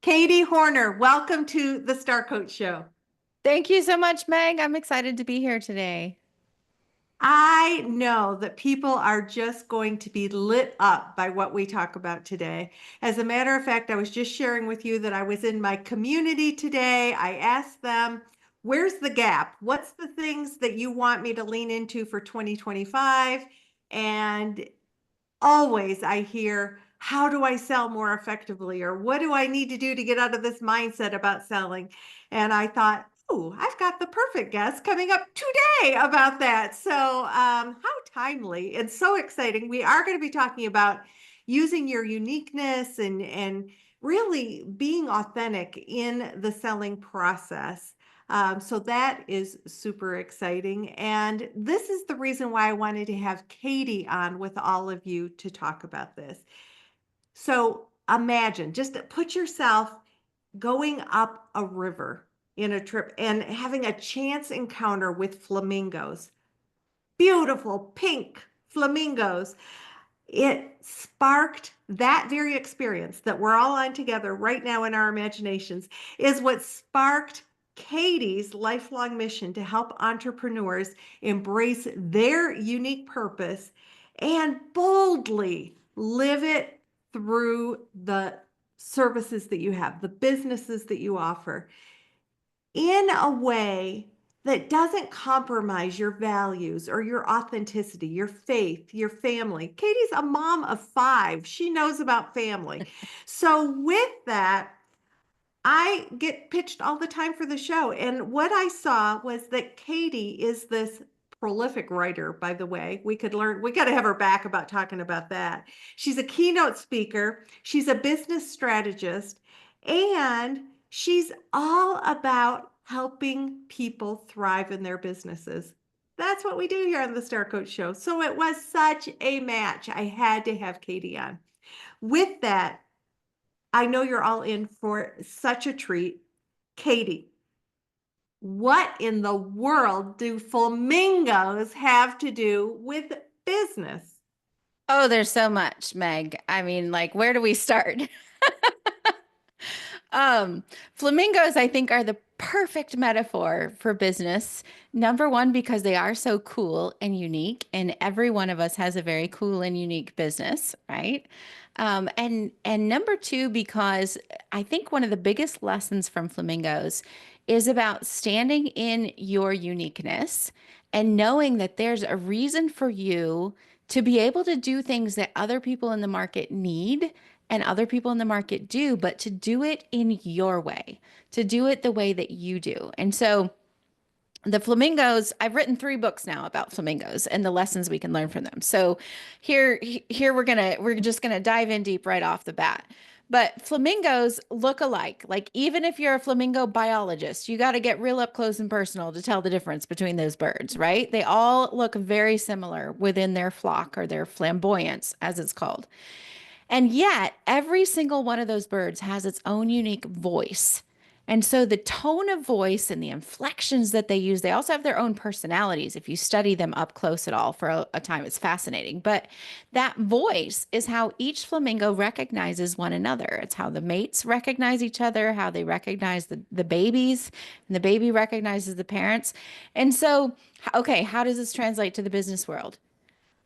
Katie Hornor, welcome to the Star Coach Show. Thank you so much, Meg. I'm excited to be here today. I know that people are just going to be lit up by what we talk about today. As a matter of fact, I was just sharing with you that I was in my community today. I asked them, where's the gap? What's the things that you want me to lean into for 2025? And always I hear, how do I sell more effectively? Or what do I need to do to get out of this mindset about selling? And I thought, oh, I've got the perfect guest coming up today about that. So, how timely and so exciting. We are going to be talking about using your uniqueness and really being authentic in the selling process. So that is super exciting. And this is the reason why I wanted to have Katie on with all of you to talk about this. So imagine, just put yourself going up a river in a trip and having a chance encounter with flamingos, beautiful pink flamingos. It sparked that very experience that we're all on together right now in our imaginations, is what sparked Katie's lifelong mission to help entrepreneurs embrace their unique purpose and boldly live it through the services that you have, the businesses that you offer, in a way that doesn't compromise your values or your authenticity, your faith, your family. Katie's a mom of five. She knows about family. So, with that, I get pitched all the time for the show. And what I saw was that Katie is this prolific writer, by the way. We got to have her back about talking about that. She's a keynote speaker, she's a business strategist, and she's all about helping people thrive in their businesses. That's what we do here on the Star Coach Show. So it was such a match. I had to have Katie on. With that, I know you're all in for such a treat. Katie, what in the world do flamingos have to do with business? Oh, there's so much, Meg. I mean, like, where do we start? Um, Flamingos, I think, are the perfect metaphor for business. Number one, because they are so cool and unique, and every one of us has a very cool and unique business, right? And number two, because I think one of the biggest lessons from flamingos is about standing in your uniqueness and knowing that there's a reason for you to be able to do things that other people in the market need and other people in the market do, but to do it in your way, to do it the way that you do. And so the flamingos, I've written 3 books now about flamingos and the lessons we can learn from them. So here we're just gonna dive in deep right off the bat. But flamingos look alike. Like even if you're a flamingo biologist, you got to get real up close and personal to tell the difference between those birds, right? They all look very similar within their flock or their flamboyance, as it's called. And yet, every single one of those birds has its own unique voice. And so the tone of voice and the inflections that they use, they also have their own personalities. If you study them up close at all for a time, it's fascinating. But that voice is how each flamingo recognizes one another. It's how the mates recognize each other, how they recognize the babies, and the baby recognizes the parents. And so, okay, how does this translate to the business world?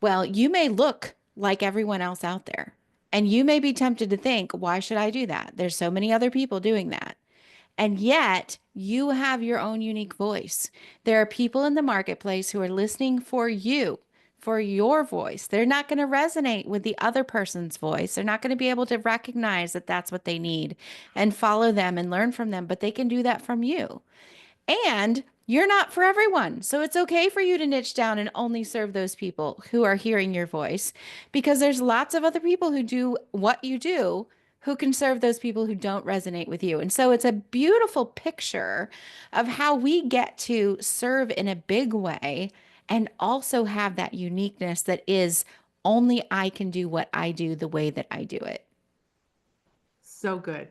Well, you may look like everyone else out there, and you may be tempted to think, why should I do that? There's so many other people doing that. And yet, you have your own unique voice. There are people in the marketplace who are listening for you, for your voice. They're not going to resonate with the other person's voice. They're not going to be able to recognize that that's what they need and follow them and learn from them, but they can do that from you. And you're not for everyone. So it's okay for you to niche down and only serve those people who are hearing your voice because there's lots of other people who do what you do who can serve those people who don't resonate with you. And so it's a beautiful picture of how we get to serve in a big way and also have that uniqueness that is only I can do what I do the way that I do it. So good.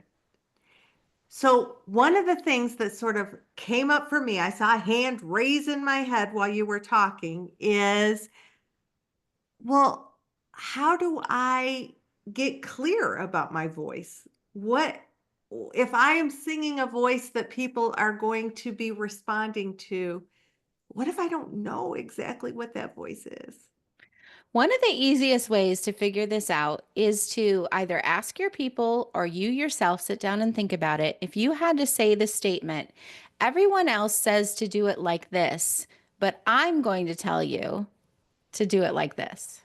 So, one of the things that sort of came up for me, I saw a hand raise in my head while you were talking, is well, how do I get clear about my voice? What? if I am singing a voice that people are going to be responding to, what if I don't know exactly what that voice is? One of the easiest ways to figure this out is to either ask your people or you yourself sit down and think about it. If you had to say the statement, everyone else says to do it like this, but I'm going to tell you to do it like this.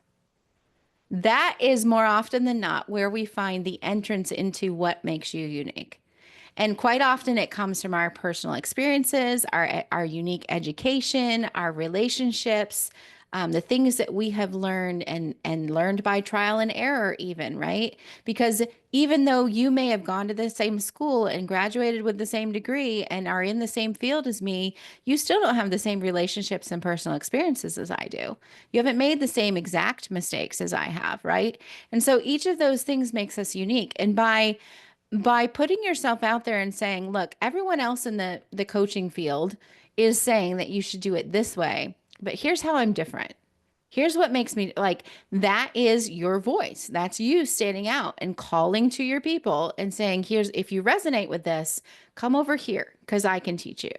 That is more often than not where we find the entrance into what makes you unique. And quite often it comes from our personal experiences, our unique education, our relationships, the things that we have learned and learned by trial and error, even, right? Because even though you may have gone to the same school and graduated with the same degree and are in the same field as me, you still don't have the same relationships and personal experiences as I do. You haven't made the same exact mistakes as I have, right? And so each of those things makes us unique. And by putting yourself out there and saying, look, everyone else in the coaching field is saying that you should do it this way, but here's how I'm different. Here's what makes me like that is your voice. That's you standing out and calling to your people and saying, here's if you resonate with this, come over here because I can teach you.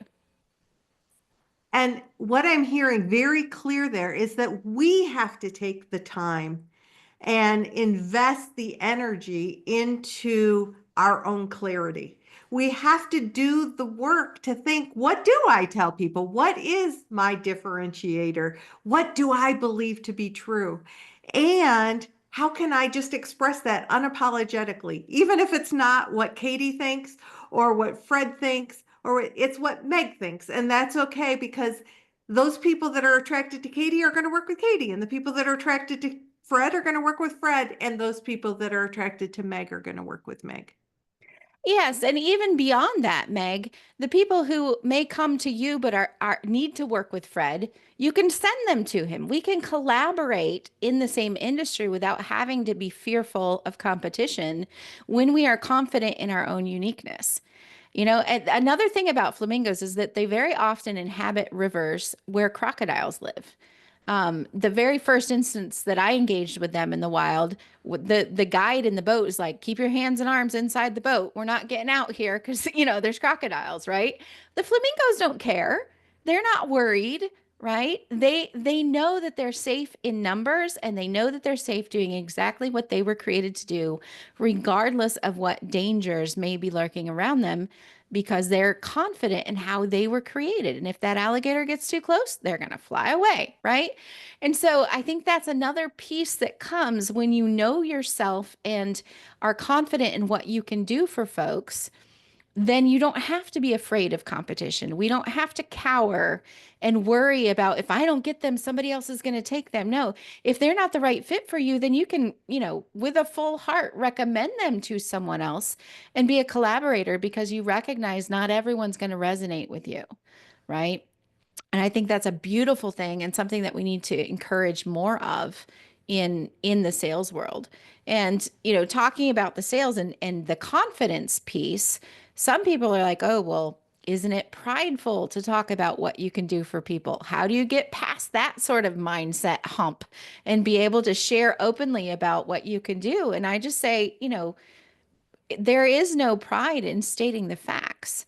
And what I'm hearing very clear there is that we have to take the time and invest the energy into our own clarity. We have to do the work to think, what do I tell people? What is my differentiator? What do I believe to be true? And how can I just express that unapologetically, even if it's not what Katie thinks or what Fred thinks, or it's what Meg thinks. And that's okay, because those people that are attracted to Katie are going to work with Katie, and the people that are attracted to Fred are going to work with Fred, and those people that are attracted to Meg are going to work with Meg. Yes, and even beyond that, Meg, the people who may come to you but are need to work with Fred, you can send them to him. We can collaborate in the same industry without having to be fearful of competition when we are confident in our own uniqueness. You know, and another thing about flamingos is that they very often inhabit rivers where crocodiles live. The very first instance that I engaged with them in the wild, the guide in the boat is like, keep your hands and arms inside the boat. We're not getting out here because, there's crocodiles, right? The flamingos don't care. They're not worried, right? They know that they're safe in numbers and they know that they're safe doing exactly what they were created to do, regardless of what dangers may be lurking around them, because they're confident in how they were created. And if that alligator gets too close, they're going to fly away, right? And so I think that's another piece that comes when you know yourself and are confident in what you can do for folks. Then you don't have to be afraid of competition. We don't have to cower and worry about if I don't get them, somebody else is going to take them. No, if they're not the right fit for you, then you can, with a full heart, recommend them to someone else and be a collaborator because you recognize not everyone's going to resonate with you, right? And I think that's a beautiful thing and something that we need to encourage more of in the sales world. And talking about the sales and the confidence piece, some people are like, oh, well, isn't it prideful to talk about what you can do for people? How do you get past that sort of mindset hump and be able to share openly about what you can do? And I just say, there is no pride in stating the facts.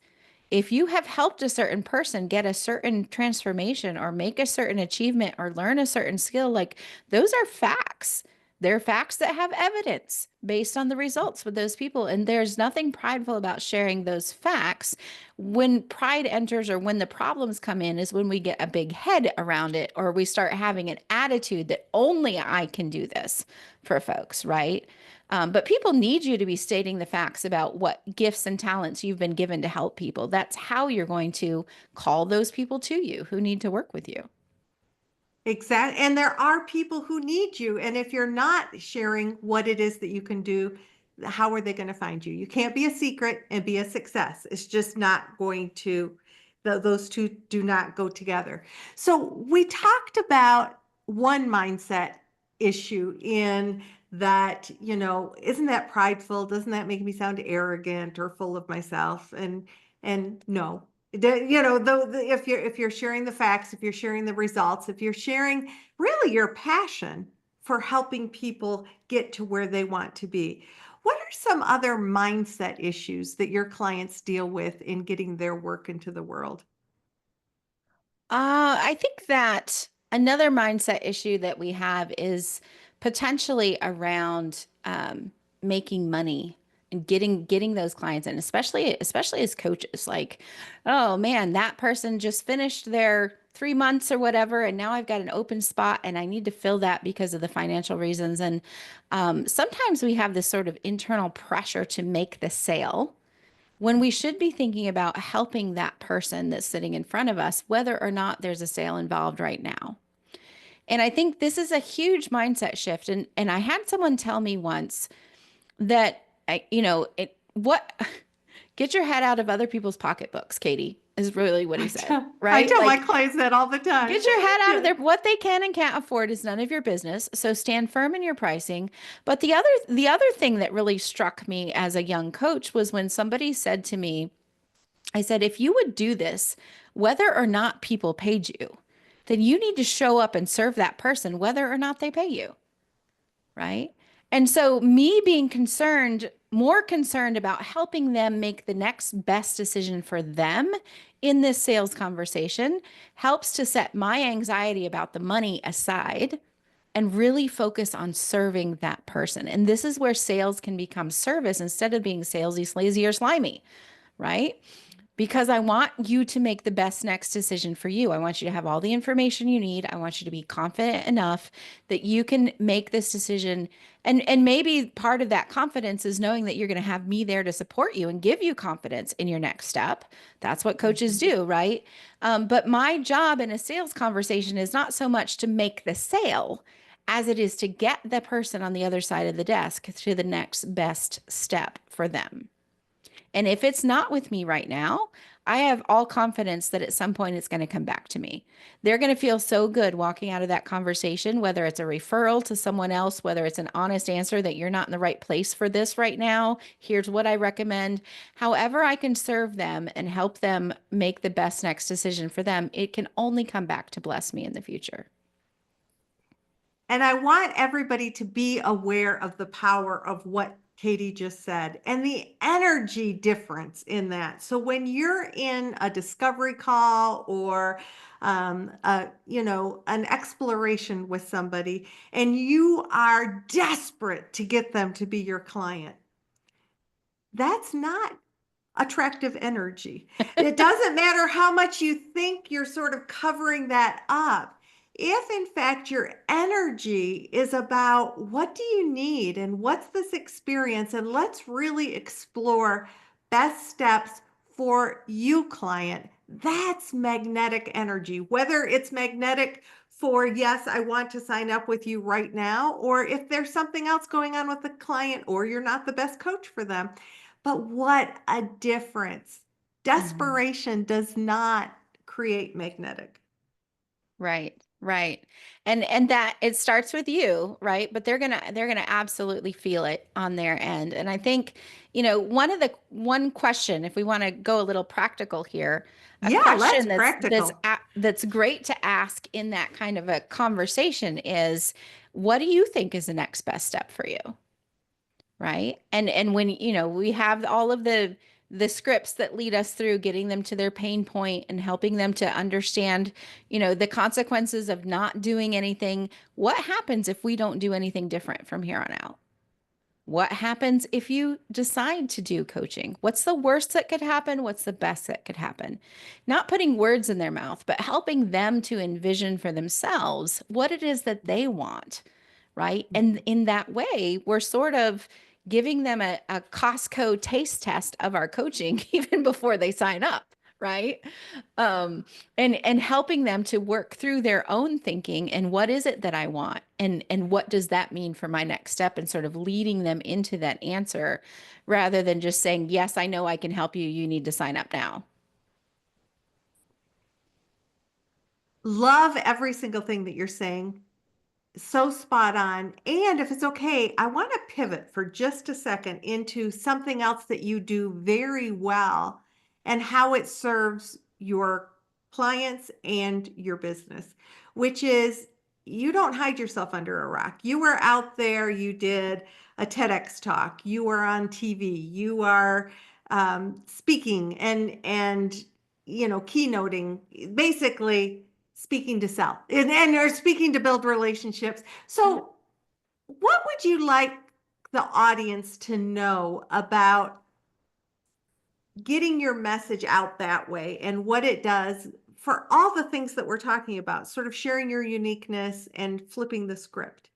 If you have helped a certain person get a certain transformation or make a certain achievement or learn a certain skill, like those are facts. They're facts that have evidence based on the results with those people. And there's nothing prideful about sharing those facts. When pride enters or when the problems come in is when we get a big head around it or we start having an attitude that only I can do this for folks, right? But people need you to be stating the facts about what gifts and talents you've been given to help people. That's how you're going to call those people to you who need to work with you. Exactly. And there are people who need you. And if you're not sharing what it is that you can do, how are they going to find you? You can't be a secret and be a success. It's just not going to, those two do not go together. So we talked about one mindset issue in that, isn't that prideful? Doesn't that make me sound arrogant or full of myself? And no, if you're sharing the facts, if you're sharing the results, if you're sharing really your passion for helping people get to where they want to be, what are some other mindset issues that your clients deal with in getting their work into the world? I think that another mindset issue that we have is potentially around making money and getting those clients in, especially as coaches. Like, oh man, that person just finished their 3 months or whatever, and now I've got an open spot, and I need to fill that because of the financial reasons. And sometimes we have this sort of internal pressure to make the sale when we should be thinking about helping that person that's sitting in front of us, whether or not there's a sale involved right now. And I think this is a huge mindset shift. And I had someone tell me once that what get your head out of other people's pocketbooks, Katie, is really what he said, I right? tell my Like, clients that all the time. get your head out of Yes. there. What they can and can't afford is none of your business. So stand firm in your pricing. But the other thing that really struck me as a young coach was when somebody said to me, I said, if you would do this, whether or not people paid you, then you need to show up and serve that person, whether or not they pay you. Right. And so, me being more concerned about helping them make the next best decision for them in this sales conversation helps to set my anxiety about the money aside and really focus on serving that person. And this is where sales can become service instead of being salesy, slazy, or slimy. Right. Because I want you to make the best next decision for you. I want you to have all the information you need. I want you to be confident enough that you can make this decision. And maybe part of that confidence is knowing that you're going to have me there to support you and give you confidence in your next step. That's what coaches Mhm. do, right? But my job in a sales conversation is not so much to make the sale as it is to get the person on the other side of the desk to the next best step for them. And if it's not with me right now, I have all confidence that at some point it's going to come back to me. They're going to feel so good walking out of that conversation, whether it's a referral to someone else, whether it's an honest answer that you're not in the right place for this right now. Here's what I recommend. However, I can serve them and help them make the best next decision for them, it can only come back to bless me in the future. And I want everybody to be aware of the power of what Katie just said and the energy difference in that. So when you're in a discovery call or an exploration with somebody and you are desperate to get them to be your client, that's not attractive energy. It doesn't matter how much you think you're sort of covering that up. If in fact your energy is about what do you need and what's this experience, and let's really explore best steps for you, client, that's magnetic energy. Whether it's magnetic for, yes, I want to sign up with you right now, or if there's something else going on with the client or you're not the best coach for them. But what a difference. Mhm. Desperation does not create magnetic. Right, right. And that it starts with you, right? But they're gonna absolutely feel it on their end. And I think, one question, if we want to go a little practical here, a Yeah, let's question practical. that's great to ask in that kind of a conversation is, what do you think is the next best step for you? Right. And when we have all of the scripts that lead us through getting them to their pain point and helping them to understand the consequences of not doing anything. What happens if we don't do anything different from here on out? What happens if you decide to do coaching? What's the worst that could happen? What's the best that could happen? Not putting words in their mouth, but helping them to envision for themselves what it is that they want, right? And in that way, we're sort of giving them a Costco taste test of our coaching even before they sign up, right? And helping them to work through their own thinking and what is it that I want, and what does that mean for my next step, and sort of leading them into that answer rather than just saying, yes, I know I can help you, you need to sign up now. Love every single thing that you're saying. So spot on. And if it's okay, I want to pivot for just a second into something else that you do very well and how it serves your clients and your business, which is you don't hide yourself under a rock. You were out there, you did a TEDx talk, you are on TV, you are speaking and keynoting, basically speaking to sell and or speaking to build relationships. So what would you like the audience to know about getting your message out that way and what it does for all the things that we're talking about, sort of sharing your uniqueness and flipping the script?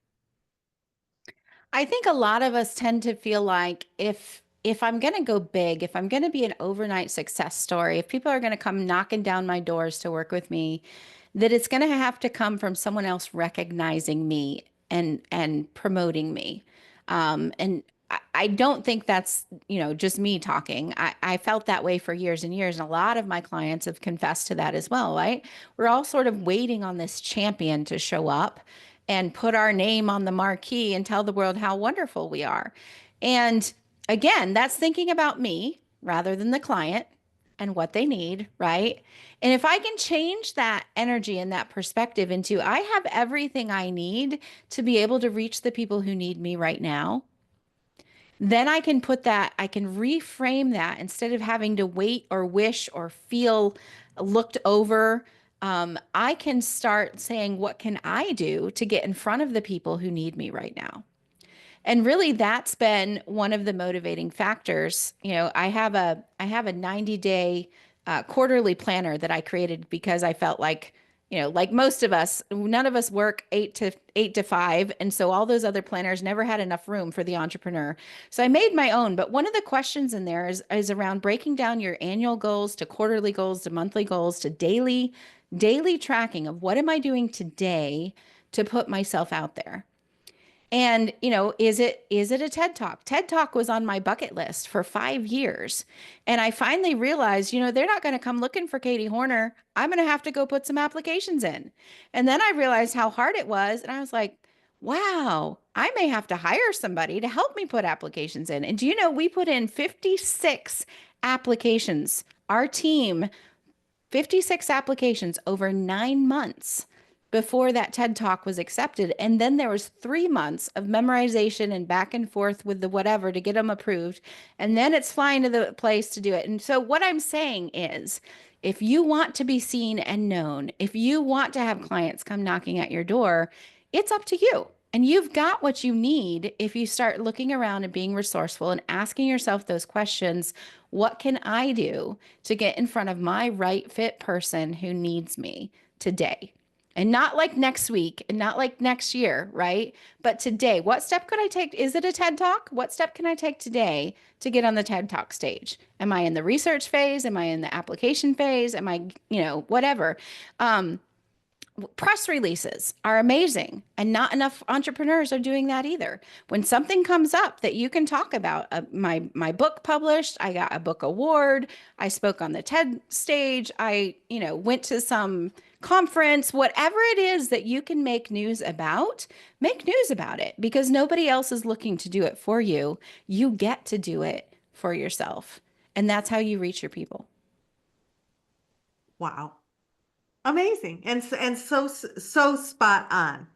I think a lot of us tend to feel like if I'm going to go big, if I'm going to be an overnight success story, if people are going to come knocking down my doors to work with me, that it's going to have to come from someone else recognizing me and promoting me. And I don't think that's, just me talking. I felt that way for years and years, and a lot of my clients have confessed to that as well, right? We're all sort of waiting on this champion to show up and put our name on the marquee and tell the world how wonderful we are. And again, that's thinking about me rather than the client and what they need, right? And if I can change that energy and that perspective into, I have everything I need to be able to reach the people who need me right now, then I can reframe that instead of having to wait or wish or feel looked over. I can start saying, what can I do to get in front of the people who need me right now? And really that's been one of the motivating factors. I have a 90-day quarterly planner that I created because I felt like, like most of us, none of us work 8 to 5. And so all those other planners never had enough room for the entrepreneur. So I made my own. But one of the questions in there is around breaking down your annual goals to quarterly goals to monthly goals to daily tracking of what am I doing today to put myself out there. And, is it a TED Talk? TED Talk was on my bucket list for 5 years. And I finally realized, they're not going to come looking for Katie Hornor. I'm going to have to go put some applications in. And then I realized how hard it was. And I was like, wow, I may have to hire somebody to help me put applications in. And do you know, we put in 56 applications. Our team 56 applications over 9 months before that TED Talk was accepted. And then there was 3 months of memorization and back and forth with the whatever to get them approved. And then it's flying to the place to do it. And so what I'm saying is, if you want to be seen and known, if you want to have clients come knocking at your door, it's up to you. And you've got what you need if you start looking around and being resourceful and asking yourself those questions. What can I do to get in front of my right fit person who needs me today? And not like next week and not like next year, right? But today, what step could I take? Is it a TED Talk? What step can I take today to get on the TED Talk stage? Am I in the research phase? Am I in the application phase? Am I, whatever? Press releases are amazing, and not enough entrepreneurs are doing that either. When something comes up that you can talk about, my book published, I got a book award, I spoke on the TED stage, I went to some conference, whatever it is that you can make news about, make news about it, because nobody else is looking to do it for you. You get to do it for yourself, and that's how you reach your people. Wow. Amazing. And so spot on.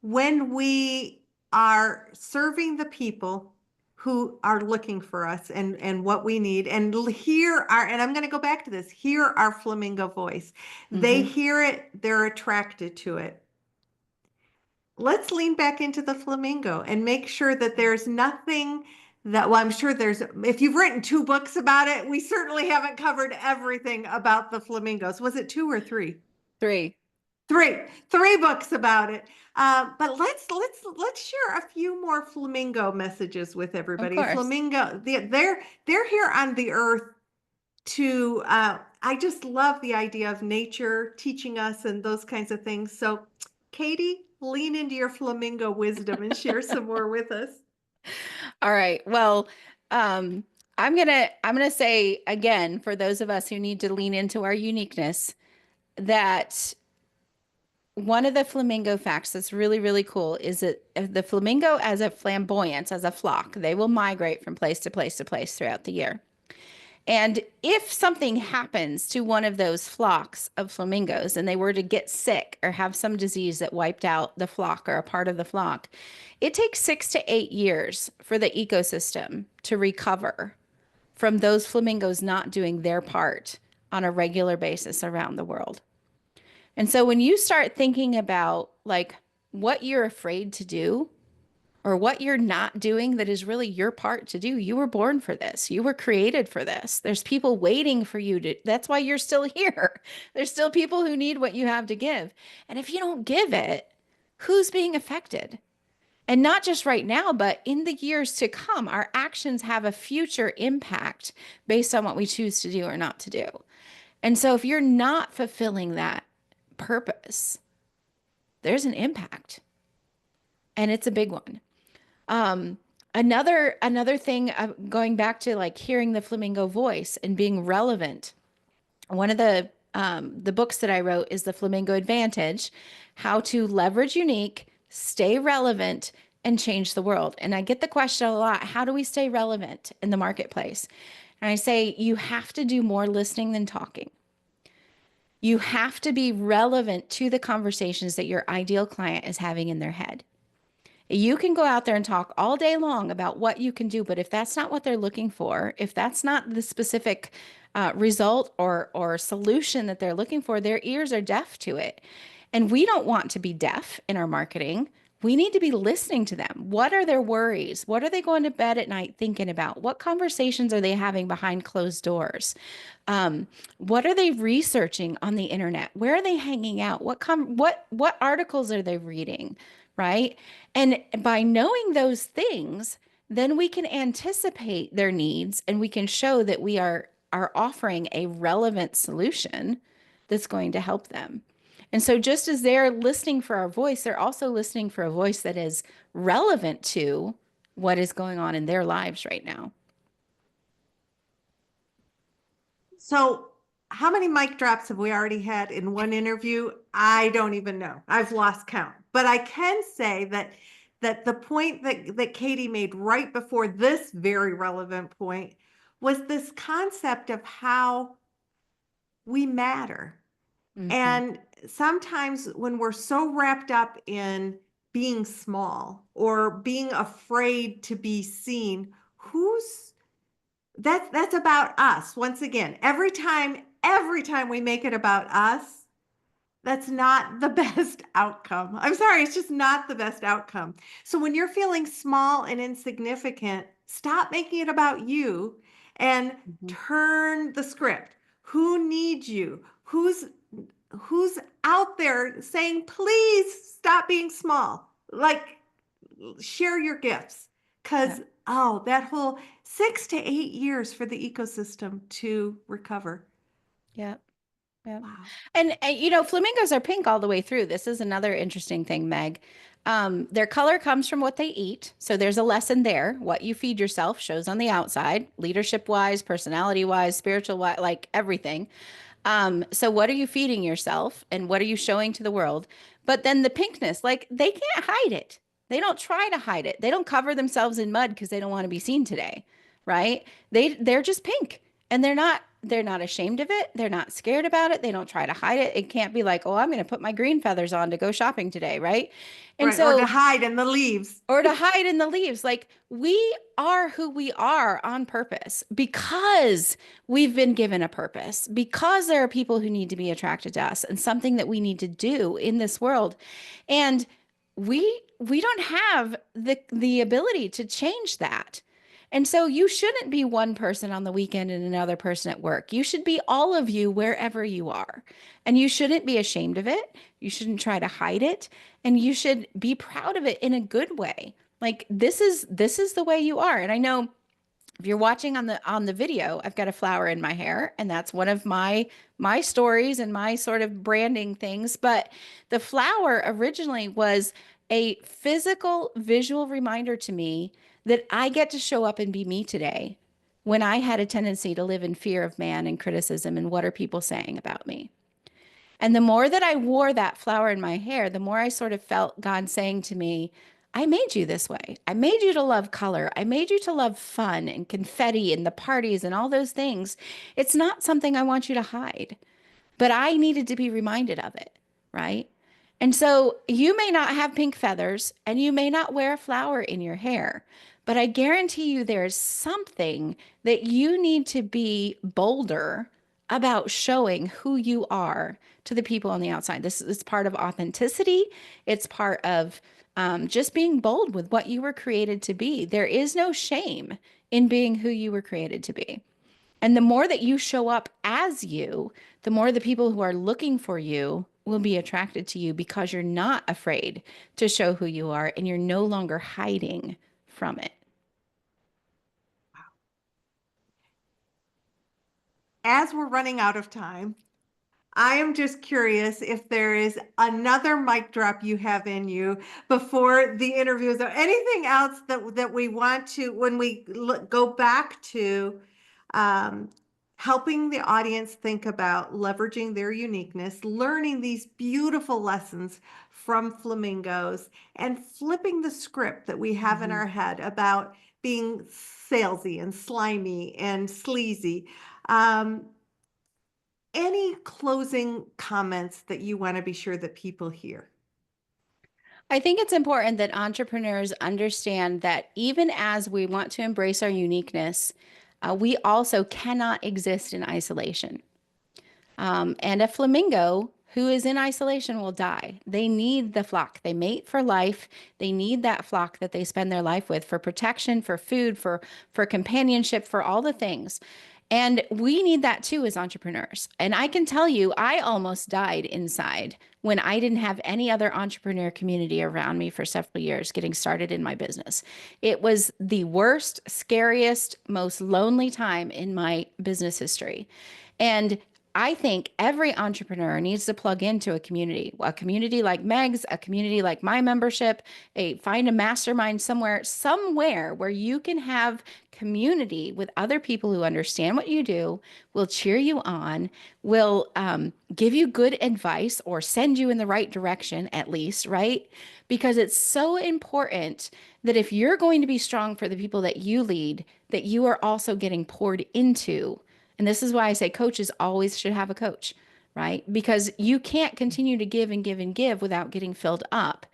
When we are serving the people who are looking for us and what we need, and I'm going to go back to this, hear our flamingo voice. They Mm-hmm. hear it, they're attracted to it. Let's lean back into the flamingo and make sure that there's nothing well, I'm sure if you've written 2 books about it, we certainly haven't covered everything about the flamingos. Was it 2 or 3? 3. Three books about it. But let's share a few more flamingo messages with Of everybody. course. Flamingo, they're here on the earth to. I just love the idea of nature teaching us and those kinds of things. So, Katie, lean into your flamingo wisdom and share some more with us. All right. Well, um, I'm gonna say again, for those of us who need to lean into our uniqueness, that one of the flamingo facts that's really, really cool is that the flamingo, as a flamboyance, as a flock, they will migrate from place to place to place throughout the year. And if something happens to one of those flocks of flamingos and they were to get sick or have some disease that wiped out the flock or a part of the flock, it takes 6 to 8 years for the ecosystem to recover from those flamingos not doing their part on a regular basis around the world. And so when you start thinking about like what you're afraid to do or what you're not doing that is really your part to do, you were born for this. You were created for this. There's people waiting for you to, that's why you're still here. There's still people who need what you have to give. And if you don't give it, who's being affected? And not just right now, but in the years to come, our actions have a future impact based on what we choose to do or not to do. And so if you're not fulfilling that purpose, there's an impact, and it's a big one. Um, another thing, going back to like hearing the flamingo voice and being relevant. One of the books that I wrote is the Flamingo Advantage: How to Leverage Unique, Stay Relevant, and Change the World. And I get the question a lot: how do we stay relevant in the marketplace? And I say you have to do more listening than talking. You have to be relevant to the conversations that your ideal client is having in their head. You can go out there and talk all day long about what you can do, but if that's not what they're looking for, if that's not the specific result or solution that they're looking for, their ears are deaf to it. And we don't want to be deaf in our marketing. We need to be listening to them. What are their worries? What are they going to bed at night thinking about? What conversations are they having behind closed doors? What are they researching on the internet? Where are they hanging out? What articles are they reading? Right? And by knowing those things, then we can anticipate their needs and we can show that we are offering a relevant solution that's going to help them. And so just as they're listening for our voice, they're also listening for a voice that is relevant to what is going on in their lives right now. So how many mic drops have we already had in one interview? I don't even know. I've lost count. But I can say that the point that Katie made right before this very relevant point was this concept of how we matter. Mm-hmm. And sometimes when we're so wrapped up in being small or being afraid to be seen, that's about us. Once again, every time we make it about us, that's not the best outcome. I'm sorry, it's just not the best outcome. So when you're feeling small and insignificant, stop making it about you and turn the script. Who needs you? Who's out there saying, please stop being small? Like, share your gifts. Because, that whole 6 to 8 years for the ecosystem to recover. Yeah. Yeah. Wow. And flamingos are pink all the way through. This is another interesting thing, Meg. Their color comes from what they eat. So there's a lesson there. What you feed yourself shows on the outside, leadership wise, personality wise, spiritual wise, like everything. So what are you feeding yourself and what are you showing to the world? But then the pinkness, like they can't hide it. They don't try to hide it. They don't cover themselves in mud because they don't want to be seen today, right? They're just pink, and they're not ashamed of it. They're not scared about it. They don't try to hide it. It can't be like, oh, I'm going to put my green feathers on to go shopping today, right? And Right, so or to hide in the leaves. or to hide in the leaves. Like we are who we are on purpose because we've been given a purpose, because there are people who need to be attracted to us and something that we need to do in this world. And we don't have the ability to change that. And so you shouldn't be one person on the weekend and another person at work. You should be all of you wherever you are. And you shouldn't be ashamed of it. You shouldn't try to hide it. And you should be proud of it in a good way. Like this is the way you are. And I know if you're watching on the video, I've got a flower in my hair, and that's one of my stories and my sort of branding things. But the flower originally was a physical, visual reminder to me that I get to show up and be me today when I had a tendency to live in fear of man and criticism and what are people saying about me. And the more that I wore that flower in my hair, the more I sort of felt God saying to me, I made you this way. I made you to love color. I made you to love fun and confetti and the parties and all those things. It's not something I want you to hide, but I needed to be reminded of it, right? And so you may not have pink feathers and you may not wear a flower in your hair, but I guarantee you there's something that you need to be bolder about showing who you are to the people on the outside. This is part of authenticity. It's part of just being bold with what you were created to be. There is no shame in being who you were created to be. And the more that you show up as you, the more the people who are looking for you will be attracted to you because you're not afraid to show who you are and you're no longer hiding from it. As we're running out of time, I am just curious if there is another mic drop you have in you before the interviews or anything else that we want to, when we go back to um, helping the audience think about leveraging their uniqueness, learning these beautiful lessons from flamingos, and flipping the script that we have in our head about being salesy and slimy and sleazy. Um, any closing comments that you want to be sure that people hear? I think it's important that entrepreneurs understand that even as we want to embrace our uniqueness, we also cannot exist in isolation. And a flamingo who is in isolation will die. They need the flock. They mate for life. They need that flock that they spend their life with for protection, for food, for companionship, for all the things. And we need that too as entrepreneurs. And I can tell you, I almost died inside when I didn't have any other entrepreneur community around me for several years getting started in my business. It was the worst, scariest, most lonely time in my business history. And I think every entrepreneur needs to plug into a community like Meg's, a community like my membership, find a mastermind somewhere where you can have community with other people who understand what you do, will cheer you on, will give you good advice or send you in the right direction at least, right? Because it's so important that if you're going to be strong for the people that you lead, that you are also getting poured into. And this is why I say coaches always should have a coach, right? Because you can't continue to give and give and give without getting filled up.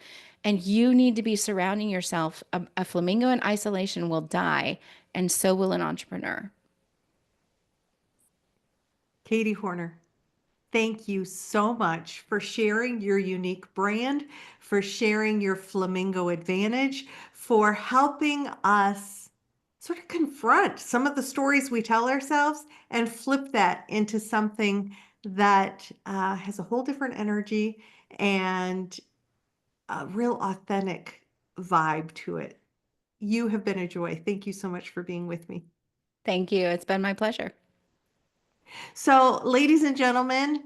And you need to be surrounding yourself. A flamingo in isolation will die, and so will an entrepreneur. Katie Hornor, thank you so much for sharing your unique brand, for sharing your Flamingo Advantage, for helping us sort of confront some of the stories we tell ourselves and flip that into something that has a whole different energy and a real authentic vibe to it. You have been a joy. Thank you so much for being with me. Thank you. It's been my pleasure. So, ladies and gentlemen,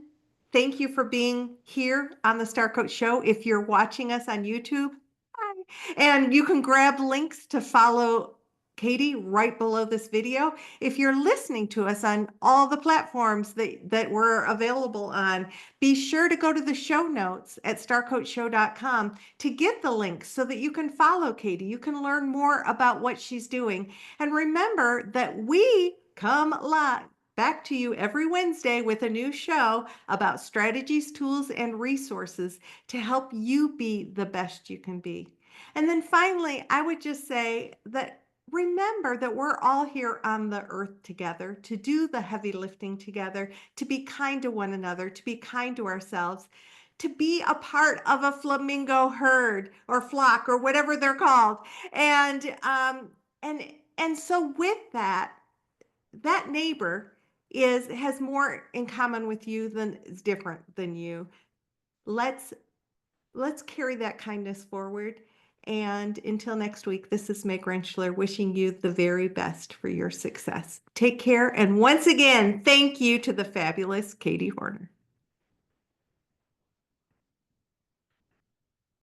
thank you for being here on the Star Coach Show. If you're watching us on YouTube, hi. And you can grab links to follow Katie right below this video. If you're listening to us on all the platforms that we're available on, be sure to go to the show notes at starcoachshow.com to get the links so that you can follow Katie. You can learn more about what she's doing. And remember that we come live back to you every Wednesday with a new show about strategies, tools, and resources to help you be the best you can be. And then finally, I would just say that remember that we're all here on the earth together to do the heavy lifting together, to be kind to one another, to be kind to ourselves, to be a part of a flamingo herd or flock or whatever they're called. And and and so with that, that neighbor has more in common with you than is different than you. Let's let's carry that kindness forward. And until next week, this is Meg Rentschler wishing you the very best for your success. Take care. And once again, thank you to the fabulous Katie Hornor.